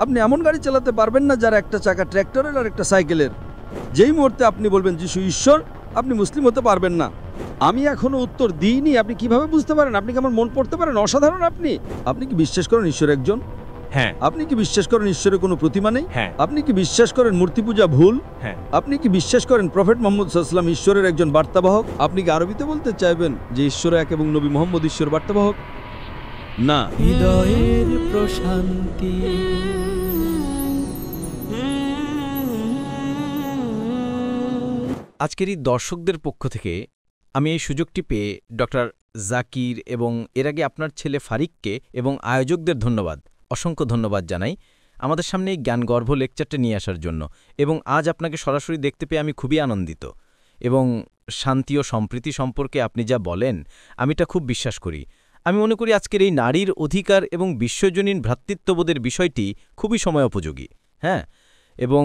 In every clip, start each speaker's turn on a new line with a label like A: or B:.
A: আপনি এমন গাড়ি চালাতে পারবেন না যার একটা চাকা ট্র্যাক্টরের আর একটা সাইকেলের। যেই মুহূর্তে আপনি বলবেন যিশু ঈশ্বর, আপনি মুসলিম হতে পারবেন না। আমি এখনো উত্তর দিইনি, আপনি কিভাবে বুঝতে পারেন? আপনি কি আমার মন পড়তে পারেন? অসাধারণ। আপনি কি বিশ্বাস করেন ঈশ্বর একজন?
B: হ্যাঁ।
A: আপনি কি বিশ্বাস করেন ঈশ্বরের কোনো প্রতিমা নেই?
B: হ্যাঁ।
A: আপনি কি বিশ্বাস করেন মূর্তি পূজা ভুল?
B: হ্যাঁ।
A: আপনি কি বিশ্বাস করেন প্রফেট মুহাম্মদ সাল্লাল্লাহু আলাইহি ওয়াসাল্লাম ঈশ্বরের একজন বার্তাবাহক? আপনি কি আরবিতে বলতে চাইবেন যে ঈশ্বর এক এবং নবী মুহাম্মদ ঈশ্বর বার্তাবাহক? না।
C: হৃদয়ের প্রশান্তি।
B: আজকের এই দর্শকদের পক্ষ থেকে আমি এই সুযোগটি পেয়ে ডক্টর জাকির এবং এর আগে আপনার ছেলে ফারিককে এবং আয়োজকদের ধন্যবাদ, অসংখ্য ধন্যবাদ জানাই আমাদের সামনে এই জ্ঞানগর্ভ লেকচারটা নিয়ে আসার জন্য। এবং আজ আপনাকে সরাসরি দেখতে পেয়ে আমি খুবই আনন্দিত। এবং শান্তি ও সম্প্রীতি সম্পর্কে আপনি যা বলেন আমি এটা খুব বিশ্বাস করি। আমি মনে করি আজকের এই নারীর অধিকার এবং বিশ্বজনীন ভ্রাতৃত্ববোধের বিষয়টি খুবই সময়োপযোগী। হ্যাঁ, এবং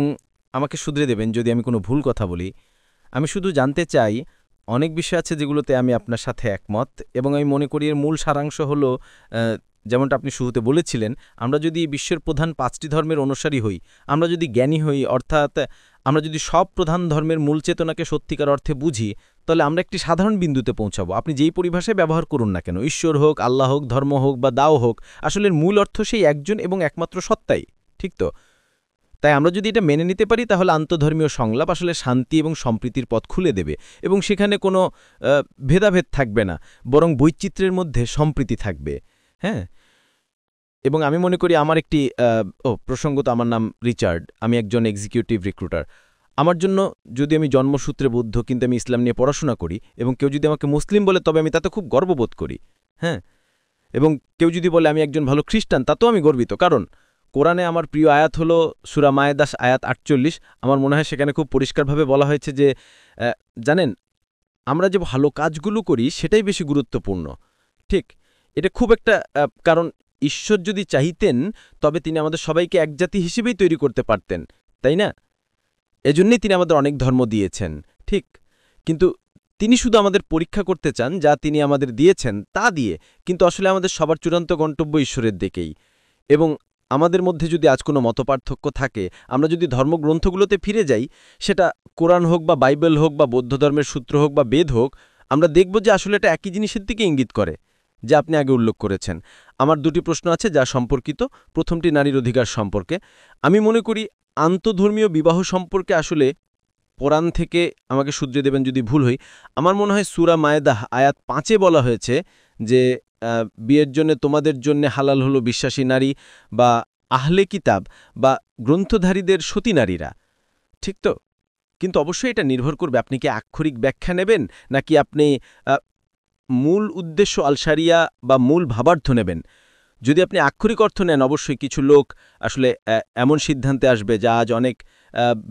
B: আমাকে শুধরে দেবেন যদি আমি কোনো ভুল কথা বলি। আমি শুধু জানতে চাই, অনেক বিষয় আছে যেগুলোতে আমি আপনার সাথে একমত, এবং আমি মনে করি এর মূল সারাংশ হলো যেমনটা আপনি শুরুতে বলেছিলেন, আমরা যদি বিশ্বের প্রধান 5টি ধর্মের অনুসারী হই, আমরা যদি জ্ঞানী হই, অর্থাৎ আমরা যদি সব প্রধান ধর্মের মূল চেতনাকে সত্যিকার অর্থে বুঝি, তাহলে আমরা একটি সাধারণ বিন্দুতে পৌঁছাবো। আপনি যেই পরিভাষায় ব্যবহার করুন না কেন, ঈশ্বর হোক, আল্লাহ হোক, ধর্ম হোক বা দাও হোক, আসলে এর মূল অর্থ সেই একজন এবং একমাত্র সত্তাই, ঠিক তো? তাই আমরা যদি এটা মেনে নিতে পারি তাহলে আন্তধর্মীয় সংলাপ আসলে শান্তি এবং সম্প্রীতির পথ খুলে দেবে, এবং সেখানে কোনো ভেদাভেদ থাকবে না, বরং বৈচিত্র্যের মধ্যে সম্প্রীতি থাকবে। হ্যাঁ, এবং আমি মনে করি আমার একটি প্রসঙ্গত আমার নাম রিচার্ড, আমি একজন এক্সিকিউটিভ রিক্রুটার। আমার জন্য, যদি আমি জন্মসূত্রে বৌদ্ধ কিন্তু আমি ইসলাম নিয়ে পড়াশোনা করি, এবং কেউ যদি আমাকে মুসলিম বলে তবে আমি তাতে খুব গর্ববোধ করি। হ্যাঁ, এবং কেউ যদি বলে আমি একজন ভালো খ্রিস্টান, তাতেও আমি গর্বিত, কারণ কোরআনে আমার প্রিয় আয়াত হলো সূরা মায়েদা আয়াত 48। আমার মনে হয় সেখানে খুব পরিষ্কারভাবে বলা হয়েছে যে জানেন, আমরা যে ভালো কাজগুলো করি সেটাই বেশি গুরুত্বপূর্ণ। ঠিক, এটা খুব একটা কারণ ঈশ্বর যদি চাইতেন তবে তিনি আমাদের সবাইকে এক জাতি হিসেবেই তৈরি করতে পারতেন, তাই না? এজন্যই তিনি আমাদের অনেক ধর্ম দিয়েছেন, ঠিক। কিন্তু তিনি শুধু আমাদের পরীক্ষা করতে চান, যা তিনি আমাদের দিয়েছেন তা দিয়ে, কিন্তু আসলে আমাদের সবার চূড়ান্ত গন্তব্য ঈশ্বরের দিকেই। এবং আমাদের মধ্যে যদি আজ কোনো মতপার্থক্য থাকে, আমরা যদি ধর্মগ্রন্থগুলোতে ফিরে যাই, সেটা কোরআন হোক বা বাইবেল হোক বা বৌদ্ধ ধর্মের সূত্র হোক বা বেদ হোক, আমরা দেখব যে আসলে এটা একই জিনিসের দিকে ইঙ্গিত করে, যা আপনি আগে উল্লেখ করেছেন। আমার দুটি প্রশ্ন আছে যা সম্পর্কিত। প্রথমটি নারীর অধিকার সম্পর্কে। আমি মনে করি আন্তধর্মীয় বিবাহ সম্পর্কে আসলে কোরআন থেকে, আমাকে শুধরে দেবেন যদি ভুল হই, আমার মনে হয় সূরা মায়েদা আয়াত 5 বলা হয়েছে যে বিয়ের জন্য তোমাদের জন্য হালাল হলো বিশ্বাসী নারী বা আহলে কিতাব বা গ্রন্থধারীদের সতী নারীরা, ঠিক তো? কিন্তু অবশ্যই এটা নির্ভর করবে আপনি কি আক্ষরিক ব্যাখ্যা নেবেন নাকি আপনি মূল উদ্দেশ্য আলশারিয়া বা মূল ভাবার্থ নেবেন। যদি আপনি আক্ষরিক অর্থ নেন, অবশ্যই কিছু লোক আসলে এমন সিদ্ধান্তে আসবে যা আজ অনেক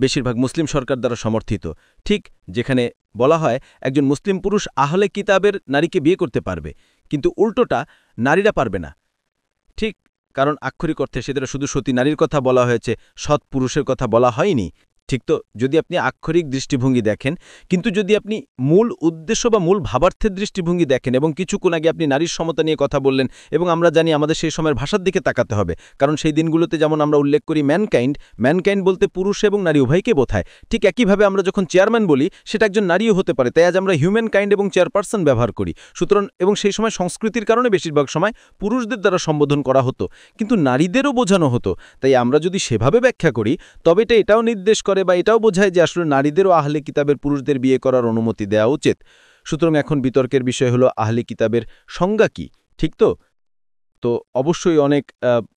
B: বেশিরভাগ মুসলিম সরকার দ্বারা সমর্থিত, ঠিক, যেখানে বলা হয় একজন মুসলিম পুরুষ আহলে কিতাবের নারীকে বিয়ে করতে পারবে, কিন্তু উল্টোটা নারীরা পারবে না, ঠিক। কারণ আক্ষরিক অর্থে সেটা শুধু সতী নারীর কথা বলা হয়েছে, সৎ পুরুষের কথা বলা হয়নি, ঠিক তো? যদি আপনি আক্ষরিক দৃষ্টিভঙ্গি দেখেন, কিন্তু যদি আপনি মূল উদ্দেশ্য বা মূল ভাবার্থের দৃষ্টিভঙ্গি দেখেন, এবং কিছুক্ষণ আগে আপনি নারীর সমতা নিয়ে কথা বললেন, এবং আমরা জানি আমাদের সেই সময়ের ভাষার দিকে তাকাতে হবে, কারণ সেই দিনগুলোতে যেমন আমরা উল্লেখ করি ম্যানকাইন্ড বলতে পুরুষ এবং নারী উভয়কে বোঝায়, ঠিক একইভাবে আমরা যখন চেয়ারম্যান বলি সেটা একজন নারীও হতে পারে, তাই আজ আমরা হিউম্যান কাইন্ড এবং চেয়ারপারসন ব্যবহার করি। সুতরাং, এবং সেই সময় সংস্কৃতির কারণে বেশিরভাগ সময় পুরুষদের দ্বারা সম্বোধন করা হতো, কিন্তু নারীদেরও বোঝানো হতো। তাই আমরা যদি সেভাবে ব্যাখ্যা করি তবে এটাও নির্দেশ করে বা এটাও বোঝায় যে আসলে নারীদেরও আহলে কিতাবের পুরুষদের বিয়ে করার অনুমতি দেওয়া উচিত। সুতরাং এখন বিতর্কের বিষয় হলো আহলে কিতাবের সংজ্ঞা কি, ঠিক তো? তো অবশ্যই অনেক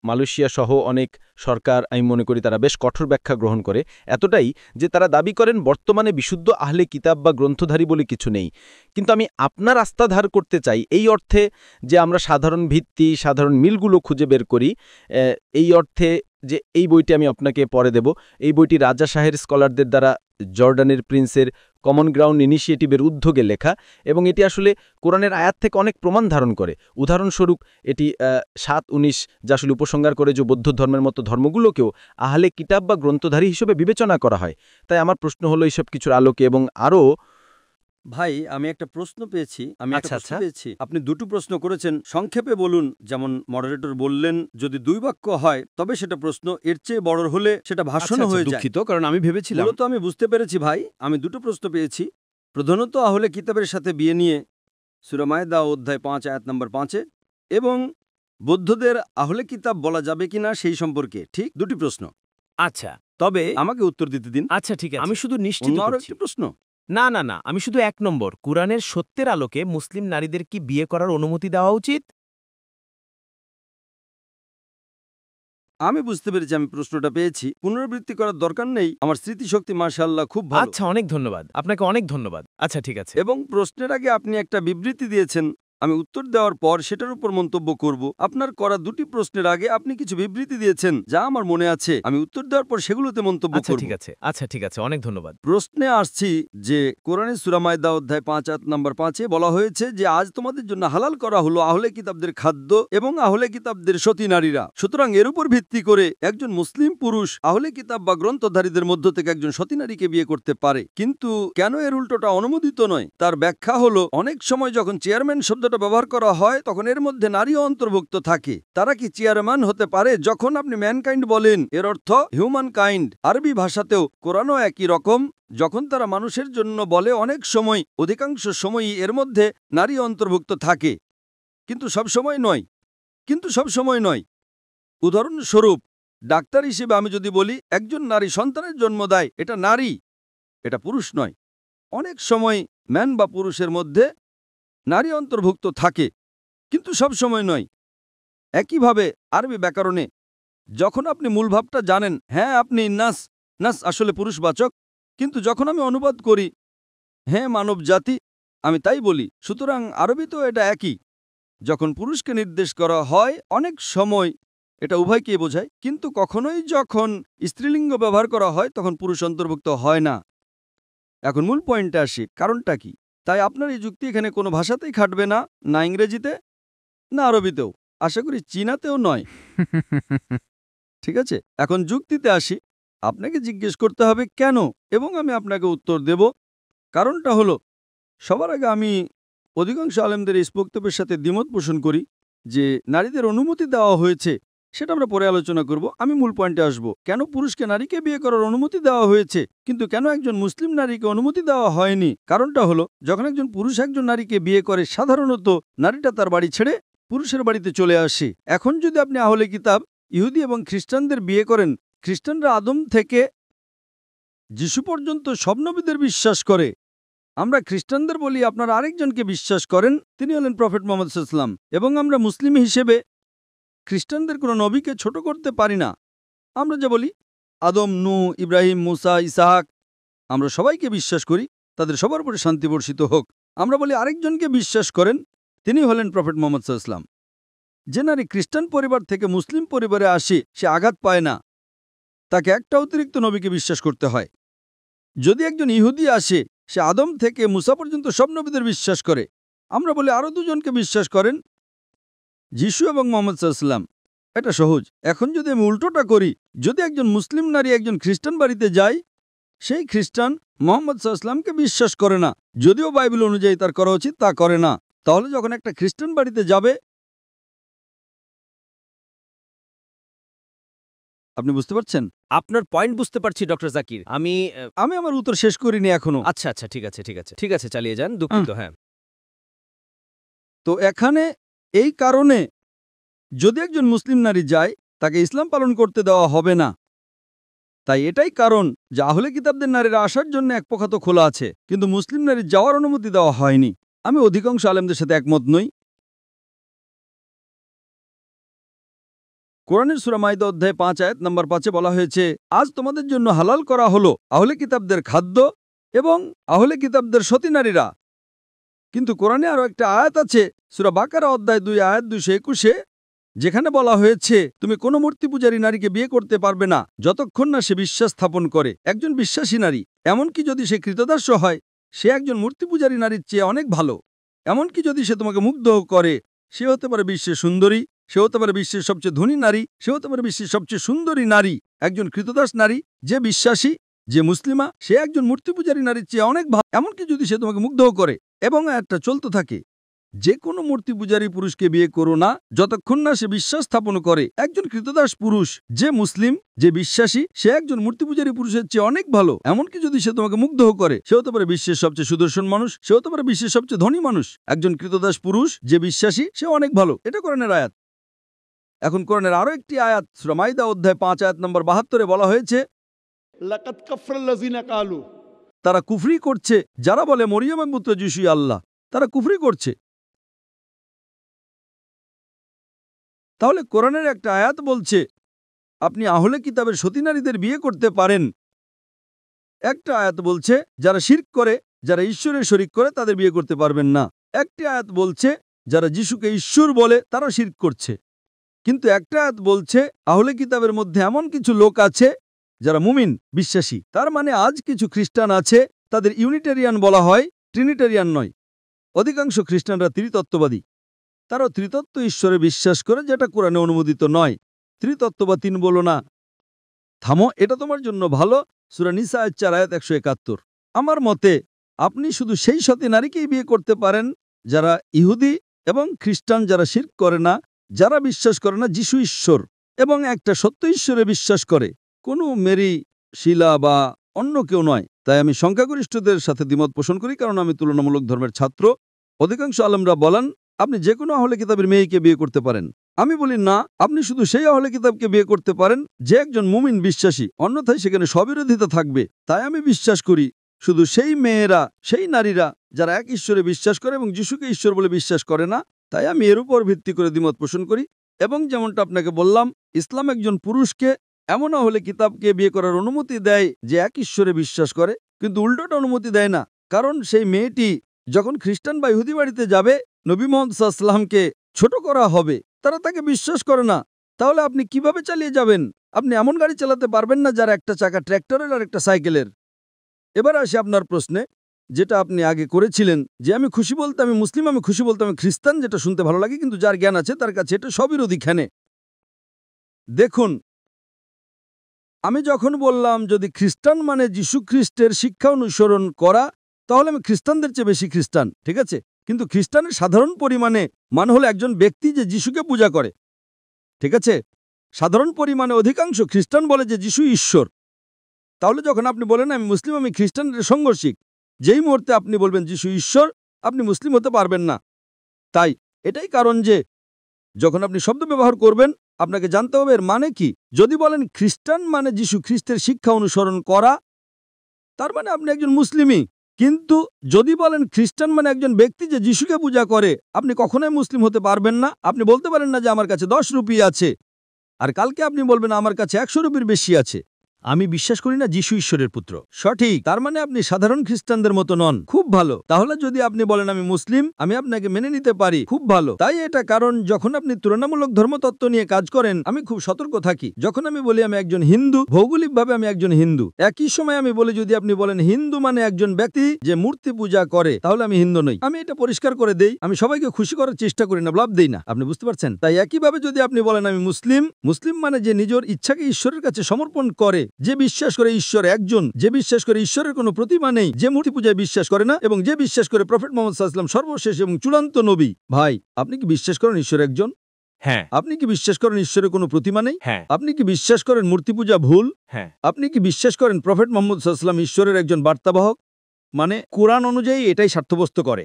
B: মালয়েশিয়া সহ অনেক সরকার, আমি মনে করি তারা বেশ কঠোর ব্যাখ্যা গ্রহণ করে, এতটাই যে তারা দাবি করেন বর্তমানে বিশুদ্ধ আহলে কিতাব বা গ্রন্থধারী বলে কিছু নেই। কিন্তু আমি আপনার আস্থা ধার করতে চাই এই অর্থে যে আমরা সাধারণ ভিত্তি, সাধারণ মিলগুলো খুঁজে বের করি, এই অর্থে যে এই বইটি আমি আপনাকে পরে দেব। এই বইটি রাজা শাহের স্কলারদের দ্বারা জর্ডানের প্রিন্সের কমন গ্রাউন্ড ইনিশিয়েটিভের উদ্যোগে লেখা, এবং এটি আসলে কোরআনের আয়াত থেকে অনেক প্রমাণ ধারণ করে। উদাহরণস্বরূপ এটি 7:19 যা আসলে উপসংহার করে যে বৌদ্ধ ধর্মের মতো ধর্মগুলোকেও আহলে কিতাব বা গ্রন্থধারী হিসেবে বিবেচনা করা হয়। তাই আমার প্রশ্ন হলো এইসব কিছুর আলোকে এবং আরও
A: ভাই আমি একটা প্রশ্ন পেয়েছি
B: আচ্ছা।
A: আপনি দুটো প্রশ্ন করেছেন, সংক্ষেপে বলুন। যেমন মডারেটর বললেন যদি 2 বাক্য হয় তবে সেটা প্রশ্ন, এর চেয়ে বড় হলে সেটা ভাষণ হয়ে যায়।
D: দুঃখিত, কারণ আমি ভেবেছিলাম
A: মূলত আমি বুঝতে পেরেছি ভাই, আমি দুটো প্রশ্ন পেয়েছি। প্রধানত আহলে কিতাবের সাথে বিয়ে নিয়ে, সূরা মায়দা অধ্যায় 5 আয়াত নম্বর 5-এ, এবং বৌদ্ধদের আহলে কিতাব বলা যাবে কিনা সেই সম্পর্কে। ঠিক দুটি প্রশ্ন।
D: আচ্ছা, তবে
A: আমাকে উত্তর দিতে দিন।
D: আচ্ছা ঠিক আছে, আমি শুধু নিশ্চিত
A: অন্য আরো
D: করছি।
A: একটি প্রশ্ন।
D: না, আমি শুধু 1 নম্বর, কুরআনের সত্যের আলোকে মুসলিম নারীদের কি বিয়ে করার অনুমতি দেওয়া উচিত?
A: আমি বুঝতে পেরেছি, আমি প্রশ্নটা পেয়েছি। পুনরাবৃত্তি করার দরকার নেই, আমার স্মৃতিশক্তি মাশাআল্লাহ খুব ভালো।
D: আচ্ছা, অনেক ধন্যবাদ, আপনাকে অনেক ধন্যবাদ। আচ্ছা ঠিক আছে।
A: এবং প্রশ্নের আগে আপনি একটা বিবৃতি দিয়েছেন, আমি উত্তর দেওয়ার পর সেটার উপর মন্তব্য করব। আপনার করা দুটি প্রশ্নের আগে আপনি কিছু বিবৃতি দিয়েছেন যা আমার মনে আছে, আমি উত্তর দেওয়ার পর সেগুলোতে মন্তব্য
D: আচ্ছা
A: করব।
D: ঠিক আছে, অনেক ধন্যবাদ।
A: প্রশ্নে আসছি যে কোরআনের সূরা মায়দা অধ্যায় 5 আয়াত নম্বর 5-এ বলা হয়েছে যে আজ তোমাদের জন্য হালাল করা হলো আহলে কিতাবদের খাদ্য এবং আহলে কিতাবদের সতী নারীরা। সুতরাং এর উপর ভিত্তি করে একজন মুসলিম পুরুষ আহলে কিতাব বা গ্রন্থধারীদের মধ্য থেকে একজন সতী নারীকে বিয়ে করতে পারে। কিন্তু কেন এর উল্টোটা অনুমোদিত নয়, তার ব্যাখ্যা হলো অনেক সময় যখন চেয়ারম্যান শব্দটা ব্যবহার করা হয় তখন এর মধ্যে নারীও অন্তর্ভুক্ত থাকে। তারা কি চেয়ারম্যান হতে পারে? যখন আপনি ম্যানকাইন্ড বলেন এর অর্থ হিউম্যান কাইন্ড। আরবি ভাষাতেও কোরআনও একই রকম। যখন তারা মানুষের জন্য বলে অনেক সময়, অধিকাংশ সময়ই এর মধ্যে নারী অন্তর্ভুক্ত থাকে, কিন্তু সব সময় নয়। উদাহরণস্বরূপ ডাক্তার হিসেবে আমি যদি বলি একজন নারী সন্তানের জন্ম দেয়, এটা নারী, এটা পুরুষ নয়। অনেক সময় ম্যান বা পুরুষের মধ্যে নারী অন্তর্ভুক্ত থাকে, কিন্তু সব সময় নয়। একইভাবে আরবি ব্যাকরণে যখন আপনি মূল ভাবটা জানেন, হ্যাঁ আপনি নাস আসলে পুরুষবাচক, কিন্তু যখন আমি অনুবাদ করি হ্যাঁ মানব জাতি, আমি তাই বলি। সুতরাং আরবিতেও এটা একই। যখন পুরুষকে নির্দেশ করা হয় অনেক সময় এটা উভয়কেই বোঝায়, কিন্তু কখনোই যখন স্ত্রীলিঙ্গ ব্যবহার করা হয় তখন পুরুষ অন্তর্ভুক্ত হয় না। এখন মূল পয়েন্টে আসি, কারণটা কি? তাই আপনার এই যুক্তি এখানে কোনো ভাষাতেই খাটবে না, না ইংরেজিতে, না আরবিতেও, আশা করি চীনাতেও নয়। ঠিক আছে, এখন যুক্তিতে আসি। আপনাকে জিজ্ঞেস করতে হবে কেন, এবং আমি আপনাকে উত্তর দেব। কারণটা হলো, সবার আগে আমি অধিকাংশ আলেমদের এই বক্তব্যের সাথে দ্বিমত পোষণ করি যে নারীদের অনুমতি দেওয়া হয়েছে, সেটা আমরা পরে আলোচনা করব। আমি মূল পয়েন্টে আসব। কেন পুরুষকে নারীকে বিয়ে করার অনুমতি দেওয়া হয়েছে কিন্তু কেন একজন মুসলিম নারীকে অনুমতি দেওয়া হয়নি? কারণটা হলো, যখন একজন পুরুষ একজন নারীকে বিয়ে করে সাধারণত নারীটা তার বাড়ি ছেড়ে পুরুষের বাড়িতে চলে আসে। এখন যদি আপনি আহলে কিতাব ইহুদি এবং খ্রিস্টানদের বিয়ে করেন, খ্রিস্টানরা আদম থেকে যিশু পর্যন্ত সব নবীদের বিশ্বাস করে। আমরা খ্রিস্টানদের বলি আপনারা আরেকজনকে বিশ্বাস করেন, তিনি হলেন প্রফেট মুহাম্মদ সাল্লাল্লাহু আলাইহি ওয়াসাল্লাম। এবং আমরা মুসলিম হিসেবে খ্রিস্টানদের কোনো নবীকে ছোট করতে পারি না। আমরা যা বলি আদম, নূহ, ইব্রাহিম, মুসা, ইসহাক, আমরা সবাইকে বিশ্বাস করি, তাদের সবার উপরে শান্তি বর্ষিত হোক। আমরা বলি আরেকজনকে বিশ্বাস করেন, তিনি হলেন প্রফেট মুহাম্মদ সাল্লাল্লাহু আলাইহি ওয়াসাল্লাম। যে নারী খ্রিস্টান পরিবার থেকে মুসলিম পরিবারে আসে সে আঘাত পায় না, তাকে একটা অতিরিক্ত নবীকে বিশ্বাস করতে হয়। যদি একজন ইহুদি আসে, সে আদম থেকে মুসা পর্যন্ত সব নবীদের বিশ্বাস করে। আমরা বলি আরও দুজনকে বিশ্বাস করেন, যিশু এবং মুহাম্মদ সাল্লাল্লাহু আলাইহি ওয়াসাল্লাম। এটা সহজ। এখন যদি আমি উল্টোটা করি, যদি একজন মুসলিম নারী একজন খ্রিস্টান বাড়িতে যায়, সেই খ্রিস্টান মুহাম্মদ সাল্লাল্লাহু আলাইহি ওয়াসাল্লামকে বিশ্বাস করে না, যদিও বাইবেল অনুযায়ী তার করা উচিত, তা করে না। তাহলে যখন একটা খ্রিস্টান বাড়িতে যাবে, আপনি বুঝতে পারছেন?
D: আপনার পয়েন্ট বুঝতে পারছি ডক্টর জাকির। আমি
A: আমার উত্তর শেষ করিনি এখনো।
D: আচ্ছা, ঠিক আছে, চালিয়ে যান। দুঃখিত। হ্যাঁ,
A: তো এখানে এই কারণে যদি একজন মুসলিম নারী যায়, তাকে ইসলাম পালন করতে দেওয়া হবে না। তাই এটাই কারণ যে আহলে কিতাবদের নারীরা আসার জন্য এক পক্ষ তো খোলা আছে, কিন্তু মুসলিম নারী যাওয়ার অনুমতি দেওয়া হয়নি। আমি অধিকাংশ আলেমদের সাথে একমত নই। কোরআনের সূরা মাইদা অধ্যায় 5 আয়াত নম্বর 5-এ বলা হয়েছে, আজ তোমাদের জন্য হালাল করা হলো আহলে কিতাবদের খাদ্য এবং আহলে কিতাবদের সতী নারীরা। কিন্তু কোরআনে আরও একটা আয়াত আছে, সূরা বাকারা অধ্যায় 2 আয়াত 221-এ, যেখানে বলা হয়েছে তুমি কোনো মূর্তি পূজারী নারীকে বিয়ে করতে পারবে না যতক্ষণ না সে বিশ্বাস স্থাপন করে। একজন বিশ্বাসী নারী, এমনকি যদি সে কৃতদাস্য হয়, সে একজন মূর্তি পূজারী নারীর চেয়ে অনেক ভালো। এমনকি যদি সে তোমাকে মুগ্ধ করে, সে হতে পারে বিশ্বের সুন্দরী, সে হতে পারে বিশ্বের সবচেয়ে ধনী নারী, সে হতে পারে বিশ্বের সবচেয়ে সুন্দরী নারী। একজন কৃতদাস নারী যে বিশ্বাসী, যে মুসলিমা সে একজন মূর্তি পূজারী নারীর চেয়ে অনেক ভালো, এমনকি যদি সে তোমাকে মুগ্ধও করে। এবং একটা চলতে থাকে, যে কোনো মূর্তি পূজারী পুরুষকে বিয়ে করো না যতক্ষণ না সে বিশ্বাস স্থাপন করে। একজন কৃতদাস পুরুষ যে মুসলিম, যে বিশ্বাসী, সে একজন মূর্তি পূজারী পুরুষের চেয়ে অনেক ভালো, এমনকি যদি সে তোমাকে মুগ্ধও করে। সে হতে পারে বিশ্বের সবচেয়ে সুদর্শন মানুষ, সে হতে পারে বিশ্বের সবচেয়ে ধনী মানুষ। একজন কৃতদাস পুরুষ যে বিশ্বাসী, সে অনেক ভালো। এটা কোরআনের আয়াত। এখন কোরআনের আরো একটি আয়াত সূরা মাইদা অধ্যায় 5 আয়াত নম্বর 72 বলা হয়েছে,
E: লাকাদ কাফারাল্লাযিনা ক্বালু,
A: তারা কুফরি করছে যারা বলে মরিয়মের পুত্র যিশুই আল্লাহ। তারা কুফরি করছে। তাহলে কোরআনের একটা আয়াত বলছে আপনি আহলে কিতাবের সতী নারীদের বিয়ে করতে পারেন। একটা আয়াত বলছে যারা শিরক করে, যারা ঈশ্বরের শরীক করে, তাদের বিয়ে করতে পারবেন না। একটি আয়াত বলছে যারা যিশুকে ঈশ্বর বলে তারা শিরক করছে। কিন্তু একটা আয়াত বলছে আহলে কিতাবের মধ্যে এমন কিছু লোক আছে যারা মুমিন, বিশ্বাসী। তার মানে আজ কিছু খ্রিস্টান আছে, তাদের ইউনিটেরিয়ান বলা হয়, ট্রিনিটেরিয়ান নয়। অধিকাংশ খ্রিস্টানরা ত্রিতত্ত্ববাদী। তারা ত্রিতত্ত্ব ঈশ্বরে বিশ্বাস করে, যেটা কোরআনে অনুমোদিত নয়। ত্রিতত্ত্ব বা তিন বলো না। থামো, এটা তোমার জন্য ভালো। সূরা নিসা 4 আয়াত 171। আমার মতে আপনি শুধু সেই সতী নারীকেই বিয়ে করতে পারেন যারা ইহুদি এবং খ্রিস্টান, যারা শিরক করে না, যারা বিশ্বাস করে না যিশু ঈশ্বর এবং একটা সত্য ঈশ্বরে বিশ্বাস করে, কোনো মেরি, শিলা বা অন্য কেউ নয়। তাই আমি সংখ্যাগরিষ্ঠদের সাথে দ্বিমত পোষণ করি, কারণ আমি তুলনামূলক ধর্মের ছাত্র। অধিকাংশ আলেমরা বলেন আপনি যে কোনো আহলে কিতাবের মেয়েকে বিয়ে করতে পারেন। আমি বলি না, আপনি শুধু সেই আহলে কিতাবকে বিয়ে করতে পারেন যে একজন মুমিন বিশ্বাসী, অন্যথায় সেখানে স্ববিরোধিতা থাকবে। তাই আমি বিশ্বাস করি শুধু সেই মেয়েরা, সেই নারীরা যারা এক ঈশ্বরে বিশ্বাস করে এবং যিশুকে ঈশ্বর বলে বিশ্বাস করে না। তাই আমি এর উপর ভিত্তি করে দ্বিমত পোষণ করি। এবং যেমনটা আপনাকে বললাম, ইসলাম একজন পুরুষকে এমন আহলে কিতাবকে বিয়ে করার অনুমতি দেয় যে এক ঈশ্বরে বিশ্বাস করে, কিন্তু উল্টোটা অনুমতি দেয় না। কারণ সেই মেয়েটি যখন খ্রিস্টান বা ইহুদি বাড়িতে যাবে, নবী মুহাম্মদ সাল্লাল্লাহু আলাইহি ওয়াসাল্লামকে ছোট করা হবে। তারা তাকে বিশ্বাস করে না। তাহলে আপনি কিভাবে চালিয়ে যাবেন? আপনি এমন গাড়ি চালাতে পারবেন না যার একটা চাকা ট্র্যাক্টরের আর একটা সাইকেলের। এবার আসি আপনার প্রশ্নে, যেটা আপনি আগে করেছিলেন যে আমি খুশি বলতে আমি মুসলিম, আমি খুশি বলতে আমি খ্রিস্টান, যেটা শুনতে ভালো লাগে, কিন্তু যার জ্ঞান আছে তার কাছে এটা সবিরোধী। খানে দেখুন, আমি যখন বললাম যদি খ্রিস্টান মানে যিশু খ্রিস্টের শিক্ষা অনুসরণ করা, তাহলে আমি খ্রিস্টানদের চেয়ে বেশি খ্রিস্টান, ঠিক আছে? কিন্তু খ্রিস্টানের সাধারণ পরিমাণে মানে হলো একজন ব্যক্তি যে যিশুকে পূজা করে, ঠিক আছে? সাধারণ পরিমাণে অধিকাংশ খ্রিস্টান বলে যে যিশু ঈশ্বর। তাহলে যখন আপনি বলেন আমি মুসলিম, আমি খ্রিস্টানের সংঘর্ষিক, যেই মুহূর্তে আপনি বলবেন যিশু ঈশ্বর, আপনি মুসলিম হতে পারবেন না। তাই এটাই কারণ যে যখন আপনি শব্দ ব্যবহার করবেন আপনাকে জানতে হবে এর মানে কি। যদি বলেন খ্রিস্টান মানে যিশু খ্রিস্টের শিক্ষা অনুসরণ করা, তার মানে আপনি একজন মুসলিমই। কিন্তু যদি বলেন খ্রিস্টান মানে একজন ব্যক্তি যে যিশুকে পূজা করে, আপনি কখনোই মুসলিম হতে পারবেন না। আপনি বলতে পারেন না যে আমার কাছে 10 রুপি আছে, আর কালকে আপনি বলবেন আমার কাছে 100 রুপির বেশি আছে। আমি বিশ্বাস করি না যিশু ঈশ্বরের পুত্র। সঠিক, তার মানে আপনি সাধারণ খ্রিস্টানদের মতো নন। খুব ভালো। তাহলে যদি আপনি বলেন আমি মুসলিম, আমি আপনাকে মেনে নিতে পারি। খুব ভালো। তাই এটা কারণ যখন আপনি তুলনামূলক ধর্মতত্ত্ব নিয়ে কাজ করেন, আমি খুব সতর্ক থাকি। যখন আমি বলি আমি একজন হিন্দু, ভৌগোলিকভাবে আমি একজন হিন্দু। একই সময় আমি বলি যদি আপনি বলেন হিন্দু মানে একজন ব্যক্তি যে মূর্তি পূজা করে, তাহলে আমি হিন্দু নই। আমি এটা পরিষ্কার করে দেই। আমি সবাইকে খুশি করার চেষ্টা করি না, লাভ দেই না। আপনি বুঝতে পারছেন? তাই একইভাবে যদি আপনি বলেন আমি মুসলিম, মুসলিম মানে যে নিজের ইচ্ছাকে ঈশ্বরের কাছে সমর্পণ করে, যে বিশ্বাস করে ঈশ্বর একজন, যে বিশ্বাস করে ঈশ্বরের কোনো প্রতিমা নেই, যে মূর্তি পূজায় বিশ্বাস করে না, এবং যে বিশ্বাস করে প্রফেট মুহাম্মদ সাল্লাল্লাহু আলাইহি ওয়াসাল্লাম সর্বশেষ এবং চূড়ান্ত নবী। ভাই, আপনি কি বিশ্বাস করেন ঈশ্বর একজন?
D: হ্যাঁ।
A: আপনি কি বিশ্বাস করেন ঈশ্বরের কোনো প্রতিমা নেই?
D: হ্যাঁ।
A: আপনি কি বিশ্বাস করেন মূর্তি পূজা ভুল?
D: হ্যাঁ।
A: আপনি কি বিশ্বাস করেন প্রফেট মুহাম্মদ সাল্লাল্লাহু আলাইহি ওয়াসাল্লাম ঈশ্বরের একজন বার্তাবাহক? মানে কোরআন অনুযায়ী এটাই সার্থবস্ত করে।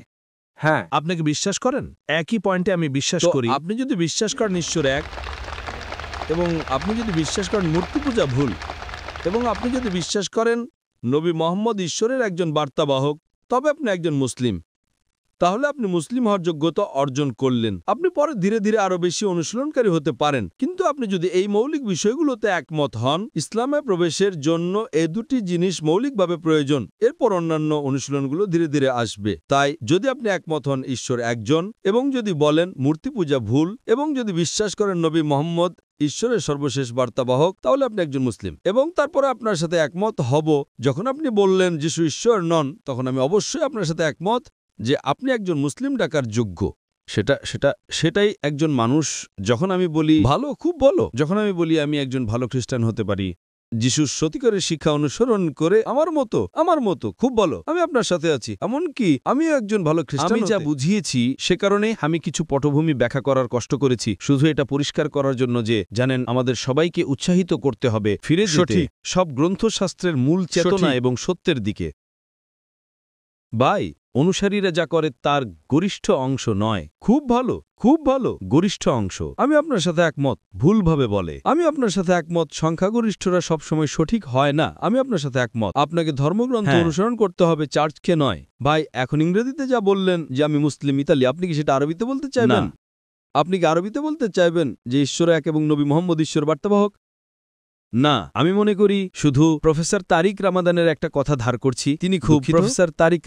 D: হ্যাঁ। আপনি কি বিশ্বাস করেন? একই পয়েন্টে আমি বিশ্বাস করি।
A: আপনি যদি বিশ্বাস করেন ঈশ্বর এক, এবং আপনি যদি বিশ্বাস করেন মূর্তি পূজা ভুল, এবং আপনি যদি বিশ্বাস করেন নবী মুহাম্মদ ঈশ্বরের একজন বার্তাবাহক, তবে আপনি একজন মুসলিম। তাহলে আপনি মুসলিম হওয়ার যোগ্যতা অর্জন করলেন। আপনি পরে ধীরে ধীরে আরো বেশি অনুশীলনকারী হতে পারেন। কিন্তু আপনি যদি এই মৌলিক বিষয়গুলোতে একমত হন, ইসলামে প্রবেশের জন্য এই দুটি জিনিস মৌলিকভাবে প্রয়োজন। এরপর অন্যান্য অনুশীলনগুলো ধীরে ধীরে আসবে। তাই যদি আপনি একমত হন ঈশ্বর একজন, এবং যদি বলেন মূর্তি পূজা ভুল, এবং যদি বিশ্বাস করেন নবী মুহাম্মদ ঈশ্বরের সর্বশেষ বার্তাবাহক, তাহলে আপনি একজন মুসলিম। এবং তারপরে আপনার সাথে একমত হব যখন আপনি বললেন যিশু ঈশ্বর নন, তখন আমি অবশ্যই আপনার সাথে একমত যে আপনি একজন মুসলিম ডাকার যোগ্য। সেটাই একজন মানুষ। যখন আমি বলি ভালো, খুব ভালো, যখন আমি বলি আমি একজন ভালো খ্রিস্টান হতে পারি, যিশুর সত্যিকারের শিক্ষা অনুসরণ করে আমার মতো খুব ভালো, আমি আপনার সাথে আছি। এমনকি আমিও একজন ভালো খ্রিস্টান। আমি যা বুঝিয়েছি সে কারণে আমি কিছু পটভূমি ব্যাখ্যা করার কষ্ট করেছি, শুধু এটা পরিষ্কার করার জন্য যে জানেন আমাদের সবাইকে উৎসাহিত করতে হবে ফিরে যেতে সব গ্রন্থশাস্ত্রের মূল চেতনা এবং সত্যের দিকে। ভাই, অনুসারীরা যা করে তার গরিষ্ঠ অংশ নয়। খুব ভালো গরিষ্ঠ অংশ। আমি আপনার সাথে একমত, ভুলভাবে বলে। আমি আপনার সাথে একমত, সংখ্যাগরিষ্ঠরা সবসময় সঠিক হয় না। আমি আপনার সাথে একমত, আপনাকে ধর্মগ্রন্থ অনুসরণ করতে হবে, চার্চকে নয়। ভাই, এখন ইংরেজিতে যা বললেন যে আমি মুসলিম ইতালি, আপনি কি সেটা আরবিতে বলতে চাইবেন? আপনি কি আরবিতে বলতে চাইবেন যে ঈশ্বর এক এবং নবী মোহাম্মদ ঈশ্বর বার্তাবাহক? না, আমি মনে করি শুধু প্রফেসর তারিক রামাদানের একটা কথা ধার করছি। তিনি খুব প্রফেসর তারিক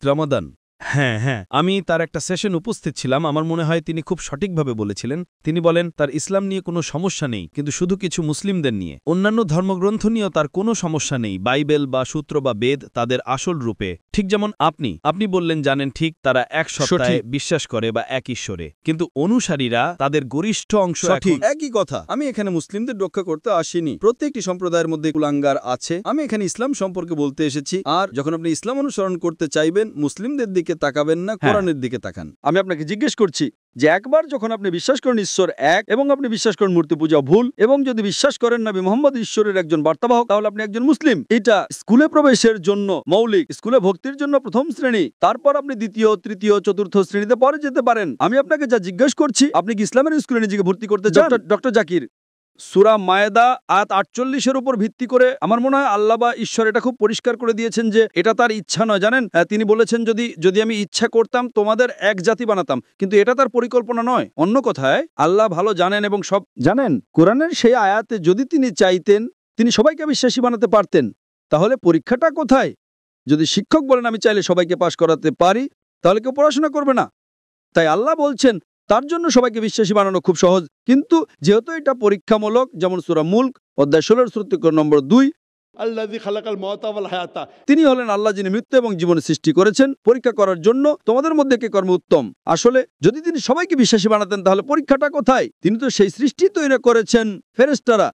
A: রামাদান। হ্যাঁ, আমি তার একটা সেশন উপস্থিত ছিলাম। আমার মনে হয় তিনি খুব সঠিকভাবে বলেছিলেন। তিনি বলেন তার ইসলাম নিয়ে কোনো সমস্যা নেই, কিন্তু শুধু কিছু মুসলিমদের নিয়ে। অন্যান্য ধর্মগ্রন্থ নিয়েও তার কোনো সমস্যা নেই, বাইবেল বা সূত্র বা বেদ তাদের আসল রূপে। ঠিক যেমন আপনি বললেন জানেন, ঠিক তারা এক সত্তায় বিশ্বাস করে বা এক ঈশ্বরে, কিন্তু অনুসারীরা তাদের গরিষ্ঠ অংশ একই কথা। আমি এখানে মুসলিমদের রক্ষা করতে আসিনি। প্রত্যেকটি সম্প্রদায়ের মধ্যে কুলাঙ্গার আছে। আমি এখানে ইসলাম সম্পর্কে বলতে এসেছি। আর যখন আপনি ইসলাম অনুসরণ করতে চাইবেন, মুসলিমদের দিকে তাকাবেন না, কোরআনের দিকে তাকান। আমি আপনাকে জিজ্ঞেস করছি যে একবার যখন আপনি বিশ্বাস করেন ঈশ্বর এক এবং আপনি বিশ্বাস করেন মূর্তি পূজা ভুল, এবং যদি বিশ্বাস করেন নবী মুহাম্মদ ঈশ্বরের একজন বার্তাবাহক, তাহলে আপনি একজন মুসলিম। এটা স্কুলে প্রবেশের জন্য মৌলিক, স্কুলে ভর্তির জন্য প্রথম শ্রেণী, তারপর আপনি দ্বিতীয়, তৃতীয়, চতুর্থ শ্রেণীতে পরে যেতে পারেন। আমি আপনাকে যা জিজ্ঞেস করছি, আপনি কি ইসলামের স্কুলে নিজেকে ভর্তি করতে চান? ডক্টর জাকির, সূরা মায়েদা আয়াত 48-এর উপর ভিত্তি করে আমার মনে হয় আল্লাহ বা ঈশ্বর এটা খুব পরিষ্কার করে দিয়েছেন যে এটা তার ইচ্ছা নয়। জানেন, তিনি বলেছেন যদি আমি ইচ্ছা করতাম তোমাদের এক জাতি বানাতাম, কিন্তু এটা তার পরিকল্পনা নয়। অন্য কথায় আল্লাহ ভালো জানেন এবং সব জানেন। কোরআনের সেই আয়াতে যদি তিনি চাইতেন, তিনি সবাইকে বিশ্বাসী বানাতে পারতেন। তাহলে পরীক্ষাটা কোথায়? যদি শিক্ষক বলেন আমি চাইলে সবাইকে পাশ করাতে পারি, তাহলে কেউ পড়াশোনা করবে না। তাই আল্লাহ বলছেন তার জন্য সবাইকে বিশ্বাসী বানানো খুব সহজ। কিন্তু যেহেতু এটা পরীক্ষামূলক, যেমন সূরা মুলক অধ্যায় 16 সূরা নম্বর 2,
E: আল্লাযী খালাকাল মাউতা ওয়াল হায়াতা,
A: তিনি হলেন আল্লাহ যিনি মৃত্যু এবং জীবন সৃষ্টি করেছেন পরীক্ষা করার জন্য তোমাদের মধ্যে কে কর্ম উত্তম। আসলে যদি তিনি সবাইকে বিশ্বাসী বানাতেন তাহলে পরীক্ষাটা কোথায়? তিনি তো সেই সৃষ্টি তৈরি করেছেন।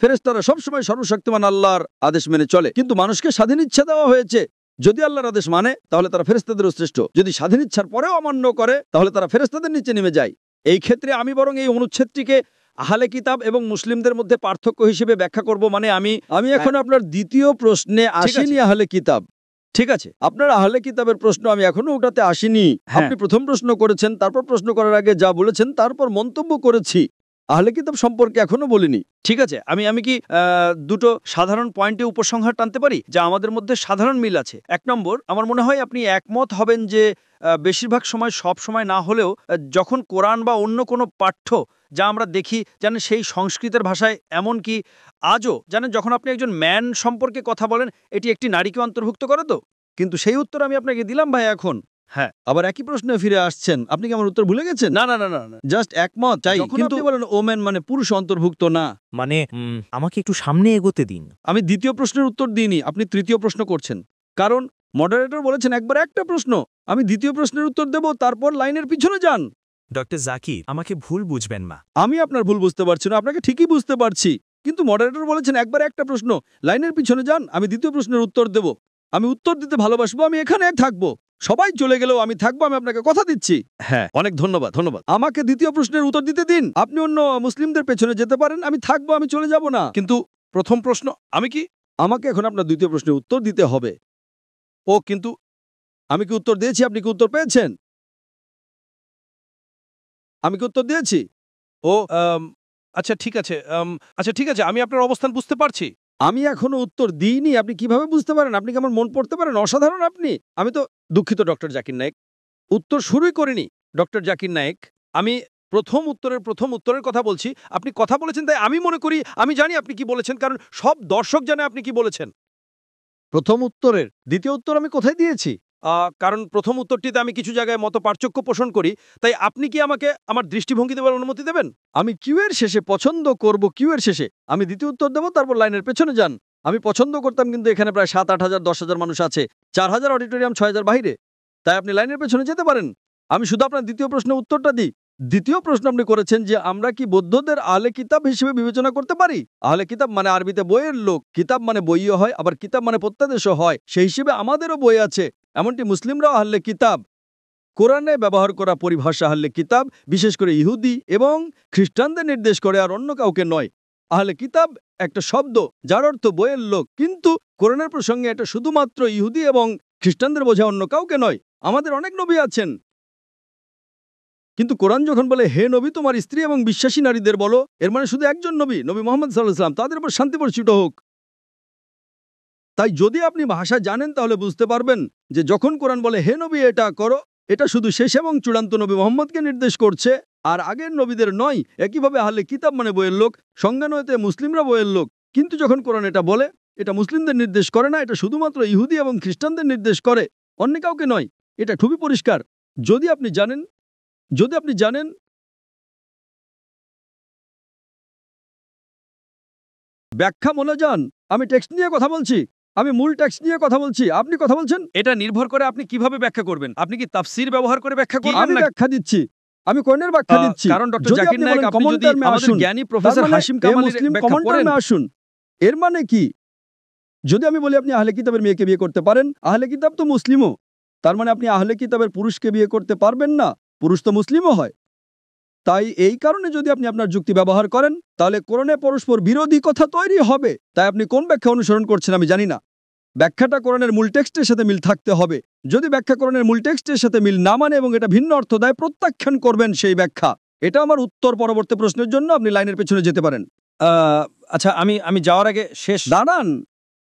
A: ফেরেশতারা সবসময় সর্বশক্তিমান আল্লাহর আদেশ মেনে চলে, কিন্তু মানুষকে স্বাধীন ইচ্ছা দেওয়া হয়েছে। যদি আল্লাহর আদেশ মানে তাহলে তারা ফেরেশতাদেরও শ্রেষ্ঠ, যদি স্বাধীন ইচ্ছার পরেও অমান্য করে তাহলে তারা ফেরেশতাদের নিচে নেমে যায়। এই ক্ষেত্রে আমি বরং এই অনুচ্ছেদটিকে আহলে কিতাব এবং মুসলিমদের মধ্যে পার্থক্য হিসেবে ব্যাখ্যা করব। মানে আমি এখন আপনার দ্বিতীয় প্রশ্নে আসিনি। আহলে কিতাব, ঠিক আছে, আপনার আহলে কিতাবের প্রশ্ন আমি এখনো ওটাতে আসিনি। আপনি প্রথম প্রশ্ন করেছেন, তারপর প্রশ্ন করার আগে যা বলেছেন তারপর মন্তব্য করেছি। আহলে কিতাব সম্পর্কে এখনো বলিনি। ঠিক আছে, আমি কি দুটো সাধারণ পয়েন্টে উপসংহার টানতে পারি যা আমাদের মধ্যে সাধারণ মিল আছে। 1 নম্বর, আমার মনে হয় আপনি একমত হবেন যে বেশিরভাগ সময়, সব সময় না হলেও, যখন কোরআন বা অন্য কোনো পাঠ্য যা আমরা দেখি জানেন সেই সংস্কৃতের ভাষায়, এমনকি আজও জানেন যখন আপনি একজন ম্যান সম্পর্কে কথা বলেন এটি একটি নারীকে অন্তর্ভুক্ত করে তো। কিন্তু সেই উত্তর আমি আপনাকে দিলাম ভাই এখন। হ্যাঁ, আবার একই প্রশ্নে ফিরে আসছেন। আপনি কি আমার উত্তর ভুলে গেছেন? না, জাস্ট একমত চাই। কিন্তু আপনি বলেন ওমেন মানে পুরুষ অন্তর্ভুক্ত না,
D: মানে আমাকে একটু সামনে এগোতে দিন।
A: আমি দ্বিতীয় প্রশ্নের উত্তর দিইনি, আপনি তৃতীয় প্রশ্ন করছেন। কারণ মডারেটর বলেছেন একবার একটা প্রশ্ন, আমি দ্বিতীয় প্রশ্নের উত্তর দেব, তারপর লাইনের পিছনে যান।
D: ডক্টর জাকির, আমাকে ভুল বুঝবেন না।
A: আমি আপনার ভুল বুঝতে পারছি না, আপনাকে ঠিকই বুঝতে পারছি। কিন্তু মডারেটর বলেছেন একবার একটা প্রশ্ন, লাইনের পিছনে যান, আমি দ্বিতীয় প্রশ্নের উত্তর দেব। আমি উত্তর দিতে ভালোবাসবো, আমি এখানে থাকবো। সবাই চলে গেলেও আমি থাকবো, আমি আপনাকে কথা দিচ্ছি। হ্যাঁ, অনেক ধন্যবাদ। আমাকে দ্বিতীয় প্রশ্নের উত্তর দিতে দিন। আপনি অন্য মুসলিমদের পেছনে যেতে পারেন, আমি থাকবো, আমি চলে যাব না। কিন্তু প্রথম প্রশ্ন আমাকে এখন আপনার দ্বিতীয় প্রশ্নের উত্তর দিতে হবে। ও, কিন্তু আমি কি উত্তর দিয়েছি? আপনি কি উত্তর পেয়েছেন? আমি কি উত্তর দিয়েছি? ও,
F: আচ্ছা ঠিক আছে, আমি আপনার অবস্থান বুঝতে পারছি।
A: আমি এখনো উত্তর দিইনি। আপনি কিভাবে বুঝতে পারেন? আপনি কি আমার মন পড়তে পারেন? অসাধারণ আপনি। আমি তো দুঃখিত ডক্টর জাকির নায়েক, উত্তর শুরুই করিনি। ডক্টর জাকির নায়েক, আমি প্রথম উত্তরের কথা বলছি। আপনি কথা বলেছেন তাই আমি মনে করি আমি জানি আপনি কি বলেছেন, কারণ সব দর্শক জানে আপনি কি বলেছেন। প্রথম উত্তরের দ্বিতীয় উত্তর আমি কোথায় দিয়েছি? কারণ প্রথম উত্তরটিতে আমি কিছু জায়গায় মত পার্থক্য পোষণ করি, তাই আপনি কি আমাকে আমার দৃষ্টিভঙ্গি দেওয়ার অনুমতি দেবেন? আমি কিউ এর শেষে পছন্দ করব, কিউ এর শেষে আমি দ্বিতীয় উত্তর দেবো, তারপর লাইনের পেছনে যান। আমি পছন্দ করতাম, কিন্তু এখানে প্রায় 7-8 হাজার 10 হাজার মানুষ আছে, 4000 অডিটোরিয়াম, 6000 বাইরে, তাই আপনি লাইনের পেছনে যেতে পারেন। আমি শুধু আপনার দ্বিতীয় প্রশ্নের উত্তরটা দিই। দ্বিতীয় প্রশ্ন আপনি করেছেন যে আমরা কি বৌদ্ধদের আহলে কিতাব হিসেবে বিবেচনা করতে পারি? আহলে কিতাব মানে আরবিতে বইয়ের লোক, কিতাব মানে বইও হয়, আবার কিতাব মানে প্রত্যাদেশও হয়। সেই হিসেবে আমাদেরও বই আছে, এমনটি মুসলিমরাও আহলে কিতাব। কোরআনে ব্যবহার করা পরিভাষা আহলে কিতাব বিশেষ করে ইহুদি এবং খ্রিস্টানদের নির্দেশ করে, আর অন্য কাউকে নয়। আহলে কিতাব একটা শব্দ যার অর্থ বইয়ের লোক, কিন্তু কোরআনের প্রসঙ্গে এটা শুধুমাত্র ইহুদি এবং খ্রিস্টানদের বোঝা, অন্য কাউকে নয়। আমাদের অনেক নবী আছেন, কিন্তু কোরআন যখন বলে হে নবী তোমার স্ত্রী এবং বিশ্বাসী নারীদের বলো, এর মানে শুধু একজন নবী, নবী মুহাম্মদ সাল্লাল্লাহু আলাইহি ওয়াসাল্লাম, তাদের উপর শান্তি বর্ষিত হোক। তাই যদি আপনি ভাষা জানেন তাহলে বুঝতে পারবেন যে যখন কোরআন বলে হে নবী এটা করো, এটা শুধু শেষ এবং চূড়ান্ত নবী মুহাম্মদকে নির্দেশ করছে, আর আগের নবীদের নয়। একইভাবে আহলে কিতাব মানে বইয়ের লোক, সংজ্ঞানয়তে মুসলিমরা বইয়ের লোক, কিন্তু যখন কোরআন এটা বলে, এটা মুসলিমদের নির্দেশ করে না, এটা শুধুমাত্র ইহুদি এবং খ্রিস্টানদের নির্দেশ করে, অন্য কাউকে নয়। এটা খুবই পরিষ্কার। যদি আপনি জানেন ব্যাখ্যা মনে যান, আমি টেক্সট নিয়ে কথা বলছি, আমি মূল টেক্সট নিয়ে কথা বলছি, আপনি কথা বলছেন।
F: এটা নির্ভর করে আপনি কিভাবে ব্যাখ্যা করবেন। আপনি কি তাফসীর ব্যবহার করে ব্যাখ্যা করবেন?
A: আমি ব্যাখ্যা দিচ্ছি, আমি কোরআনের ব্যাখ্যা দিচ্ছি।
F: কারণ ডক্টর জাকির নায়েক, আপনি যদি আমাদের জ্ঞানী প্রফেসর হাশিম কামালের ব্যাখ্যা পড়েন,
A: আসুন। এর মানে কি? যদি আমি বলি আপনি আহলে কিতাবের মেয়েকে বিয়ে করতে পারেন, আহলে কিতাব তো মুসলিমও, তার মানে আপনি আহলে কিতাবের পুরুষকে বিয়ে করতে পারবেন না, পুরুষ তো মুসলিমও হয়। তাই এই কারণে যদি আপনি আপনার যুক্তি ব্যবহার করেন, তাহলে কোরআনে পরস্পর বিরোধী কথা তৈরি হবে। তাই আপনি কোন ব্যাখ্যা অনুসরণ করছেন আমি জানি না। ব্যাখ্যাটা কোরআনের মূল টেক্সটের সাথে মিল থাকতে হবে। যদি ব্যাখ্যা কোরআনের মূল টেক্সটের সাথে মিল না মানে এবং এটা ভিন্ন অর্থ দেয়, প্রত্যাখ্যান করবেন সেই ব্যাখ্যা। এটা আমার উত্তর। পরবর্তী প্রশ্নের জন্য আপনি লাইনের পেছনে যেতে পারেন।
F: আচ্ছা, আমি যাওয়ার আগে শেষ
A: দাঁড়ান,